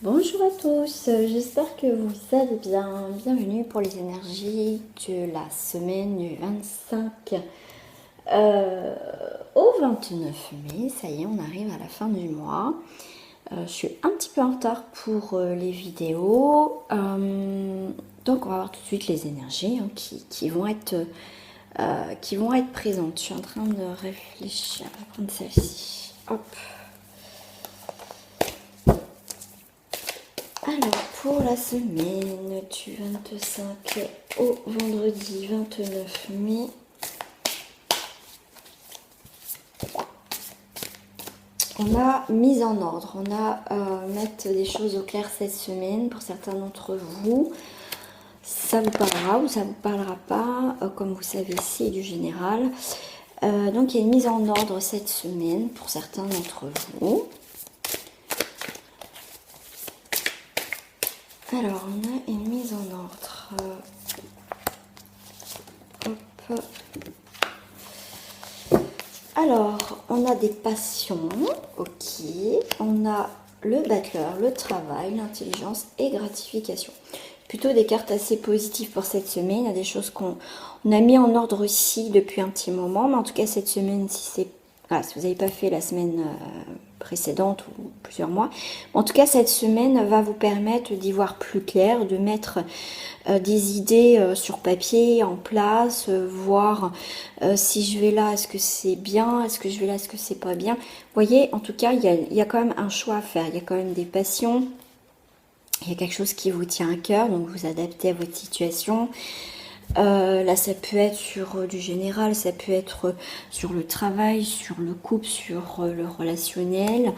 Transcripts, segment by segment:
Bonjour à tous, j'espère que vous allez bien. Bienvenue pour les énergies de la semaine du 25 au 29 mai. Ça y est, on arrive à la fin du mois. Je suis un petit peu en retard pour les vidéos. Donc on va voir tout de suite les énergies qui vont être présentes. Je suis en train de réfléchir. Je vais prendre celle-ci. Hop. Alors, pour la semaine du 25 au vendredi 29 mai, on a mise en ordre. On a mettre des choses au clair cette semaine. Pour certains d'entre vous, ça vous parlera ou ça vous parlera pas. Comme vous savez, c'est du général. Donc, il y a une mise en ordre cette semaine pour certains d'entre vous. Alors, on a une mise en ordre. Hop. Alors, on a des passions, ok. On a le battleur, le travail, l'intelligence et gratification. Plutôt des cartes assez positives pour cette semaine. Il y a des choses qu'on a mis en ordre aussi depuis un petit moment. Mais en tout cas, cette semaine, si vous n'avez pas fait la semaine précédente ou plusieurs mois. En tout cas, cette semaine va vous permettre d'y voir plus clair, de mettre des idées sur papier, en place, voir si je vais là, est-ce que c'est bien, est-ce que je vais là, est-ce que c'est pas bien. Vous voyez, en tout cas, il y a quand même un choix à faire, il y a quand même des passions, il y a quelque chose qui vous tient à cœur, donc vous adaptez à votre situation. Là, ça peut être sur du général, ça peut être sur le travail, sur le couple, sur le relationnel.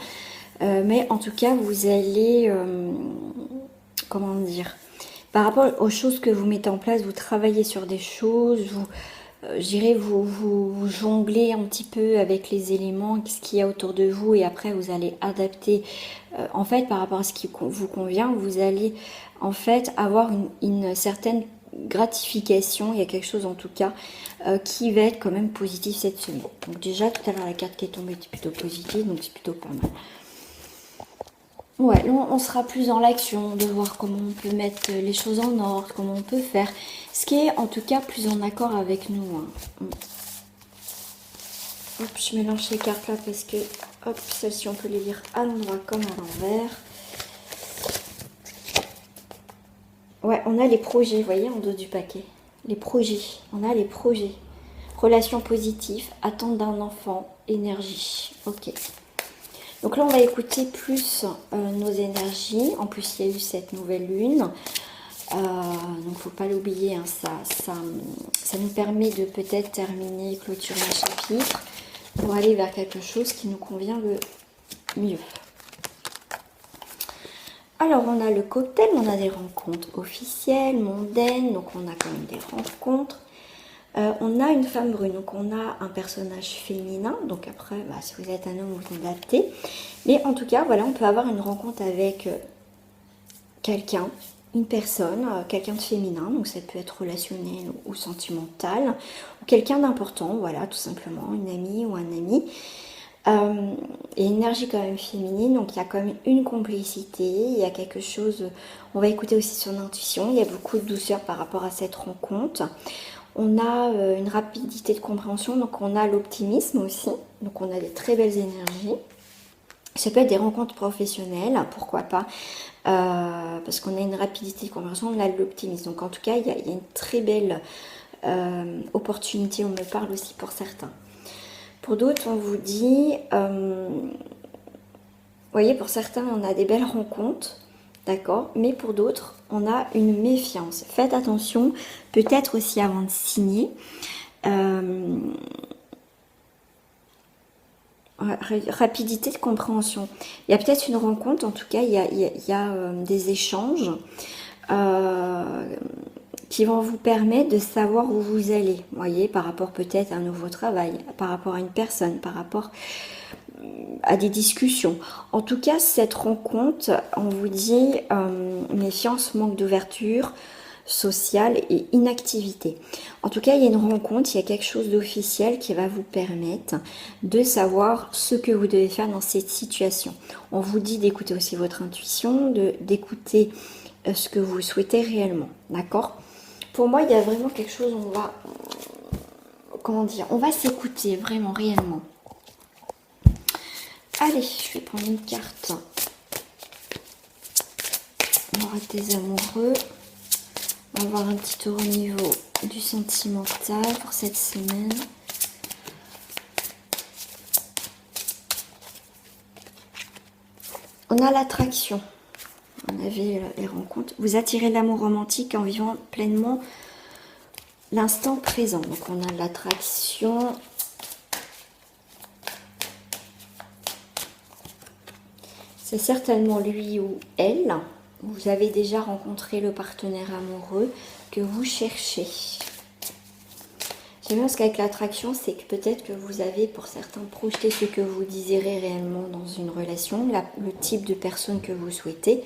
Mais en tout cas, vous allez, comment dire, par rapport aux choses que vous mettez en place, vous travaillez sur des choses, vous jonglez un petit peu avec les éléments, ce qu'il y a autour de vous, et après vous allez adapter. En fait, par rapport à ce qui vous convient, vous allez en fait avoir une certaine gratification. Il y a quelque chose en tout cas qui va être quand même positif cette semaine. Donc déjà, tout à l'heure, la carte qui est tombée était plutôt positive, donc c'est plutôt pas mal. Ouais, on sera plus dans l'action, de voir comment on peut mettre les choses en ordre, comment on peut faire. Ce qui est en tout cas plus en accord avec nous. Hein. Hop, je mélange les cartes là parce que, hop, celles-ci on peut les lire à l'endroit comme à l'envers. Ouais, on a les projets, vous voyez, en dos du paquet. Les projets, on a les projets. Relations positives, attente d'un enfant, énergie. Ok. Donc là, on va écouter plus nos énergies. En plus, il y a eu cette nouvelle lune. Donc, il ne faut pas l'oublier. Hein, ça nous permet de peut-être terminer, clôturer un chapitre pour aller vers quelque chose qui nous convient le mieux. Alors, on a le cocktail, on a des rencontres officielles, mondaines. Donc, on a quand même des rencontres. On a une femme brune, donc on a un personnage féminin, donc après, si vous êtes un homme, vous vous adaptez. Mais en tout cas, voilà, on peut avoir une rencontre avec quelqu'un, une personne, quelqu'un de féminin, donc ça peut être relationnel ou sentimental, ou quelqu'un d'important, voilà, tout simplement, une amie ou un ami. Et énergie quand même féminine, donc il y a quand même une complicité, il y a quelque chose, on va écouter aussi son intuition, il y a beaucoup de douceur par rapport à cette rencontre. On a une rapidité de compréhension, donc on a l'optimisme aussi, donc on a des très belles énergies. Ça peut être des rencontres professionnelles, pourquoi pas, parce qu'on a une rapidité de compréhension, on a l'optimisme. Donc en tout cas, il y a une très belle opportunité, on me parle aussi pour certains. Pour d'autres, on vous dit, vous voyez, pour certains, on a des belles rencontres, d'accord, mais pour d'autres, on a une méfiance. Faites attention, peut-être aussi avant de signer. Rapidité de compréhension. Il y a peut-être une rencontre, en tout cas, il y a des échanges qui vont vous permettre de savoir où vous allez, vous voyez, par rapport peut-être à un nouveau travail, par rapport à une personne, par rapport à des discussions. En tout cas, cette rencontre, on vous dit méfiance, manque d'ouverture, social et inactivité. En tout cas, il y a une rencontre, il y a quelque chose d'officiel qui va vous permettre de savoir ce que vous devez faire dans cette situation. On vous dit d'écouter aussi votre intuition, d'écouter ce que vous souhaitez réellement, d'accord? Pour moi, il y a vraiment quelque chose, on va, comment dire, on va s'écouter vraiment, réellement. Allez, je vais prendre une carte. On aura des amoureux. On va voir un petit tour au niveau du sentimental pour cette semaine. On a l'attraction. On avait les rencontres. Vous attirez l'amour romantique en vivant pleinement l'instant présent. Donc on a l'attraction. C'est certainement lui ou elle. Vous avez déjà rencontré le partenaire amoureux que vous cherchez. J'aime bien parce qu'avec l'attraction, c'est que peut-être que vous avez pour certains projeté ce que vous désirez réellement dans une relation, le type de personne que vous souhaitez.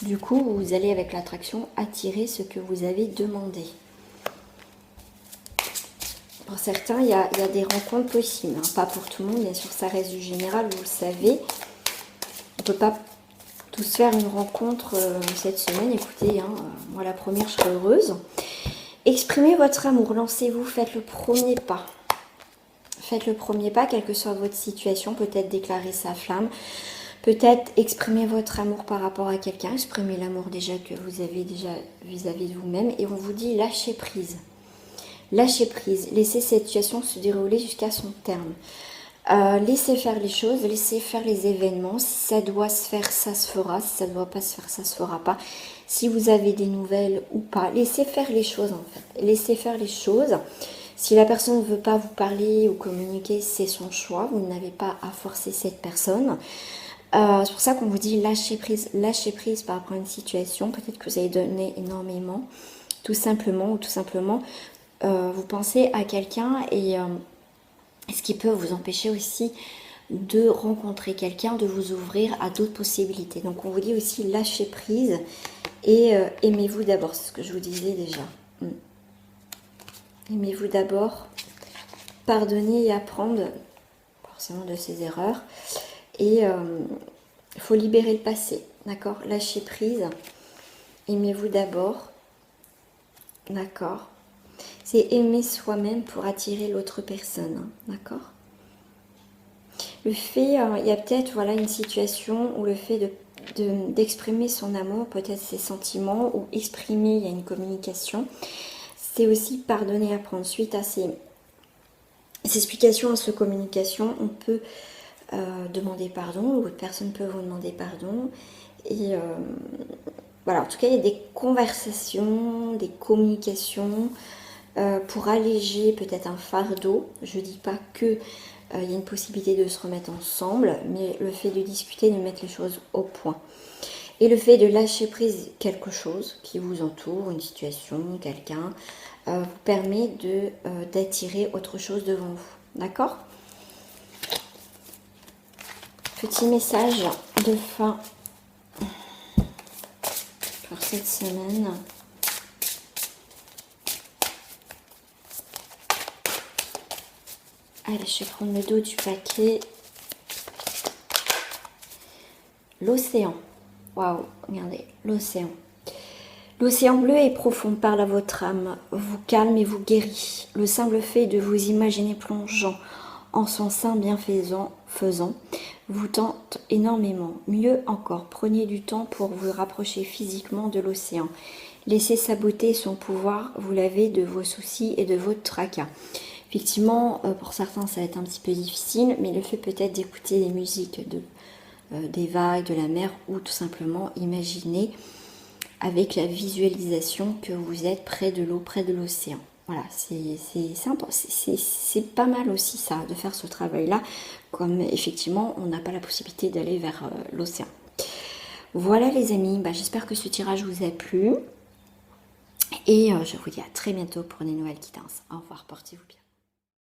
Du coup, vous allez avec l'attraction attirer ce que vous avez demandé. Pour certains, il y a des rencontres possibles. Hein. Pas pour tout le monde, bien sûr, ça reste du général, vous le savez. On ne peut pas tous faire une rencontre cette semaine. Écoutez, hein, moi la première, je serai heureuse. Exprimez votre amour, lancez-vous, faites le premier pas. Faites le premier pas, quelle que soit votre situation, peut-être déclarer sa flamme, peut-être exprimer votre amour par rapport à quelqu'un, exprimer l'amour déjà que vous avez déjà vis-à-vis de vous-même. Et on vous dit lâchez prise. Lâchez prise, laissez cette situation se dérouler jusqu'à son terme. Laissez faire les choses, laissez faire les événements. Si ça doit se faire, ça se fera. Si ça ne doit pas se faire, ça ne se fera pas. Si vous avez des nouvelles ou pas, laissez faire les choses en fait. Laissez faire les choses. Si la personne ne veut pas vous parler ou communiquer, c'est son choix. Vous n'avez pas à forcer cette personne. C'est pour ça qu'on vous dit lâchez prise par rapport à une situation. Peut-être que vous avez donné énormément, tout simplement, ou tout simplement, vous pensez à quelqu'un et ce qui peut vous empêcher aussi de rencontrer quelqu'un, de vous ouvrir à d'autres possibilités. Donc on vous dit aussi lâchez prise et aimez-vous d'abord, c'est ce que je vous disais déjà. Aimez-vous d'abord, pardonnez et apprendre forcément de ses erreurs. Et il faut libérer le passé, d'accord? Lâchez prise, aimez-vous d'abord, d'accord? C'est aimer soi-même pour attirer l'autre personne, hein, d'accord? Le fait, il y a peut-être voilà, une situation où le fait d'exprimer son amour, peut-être ses sentiments, ou exprimer, il y a une communication, c'est aussi pardonner, apprendre. Suite à ces explications, à ces communications, on peut demander pardon, ou l'autre personne peut vous demander pardon, et voilà, en tout cas, il y a des conversations, des communications, pour alléger peut-être un fardeau. Je ne dis pas que il y a une possibilité de se remettre ensemble, mais le fait de discuter, de mettre les choses au point. Et le fait de lâcher prise quelque chose qui vous entoure, une situation, quelqu'un, vous permet d'attirer autre chose devant vous. D'accord? Petit message de fin pour cette semaine. Allez, je vais prendre le dos du paquet. L'océan. Waouh, regardez, l'océan. L'océan bleu et profond parle à votre âme, vous calme et vous guérit. Le simple fait de vous imaginer plongeant en son sein bienfaisant vous tente énormément. Mieux encore, prenez du temps pour vous rapprocher physiquement de l'océan. Laissez sa beauté et son pouvoir vous laver de vos soucis et de votre tracas. Effectivement, pour certains, ça va être un petit peu difficile, mais le fait peut-être d'écouter des musiques des vagues, de la mer, ou tout simplement imaginer avec la visualisation que vous êtes près de l'eau, près de l'océan. Voilà, c'est pas mal aussi ça, de faire ce travail-là, comme effectivement, on n'a pas la possibilité d'aller vers l'océan. Voilà les amis, j'espère que ce tirage vous a plu. Et je vous dis à très bientôt pour des nouvelles guidances. Au revoir, portez-vous bien.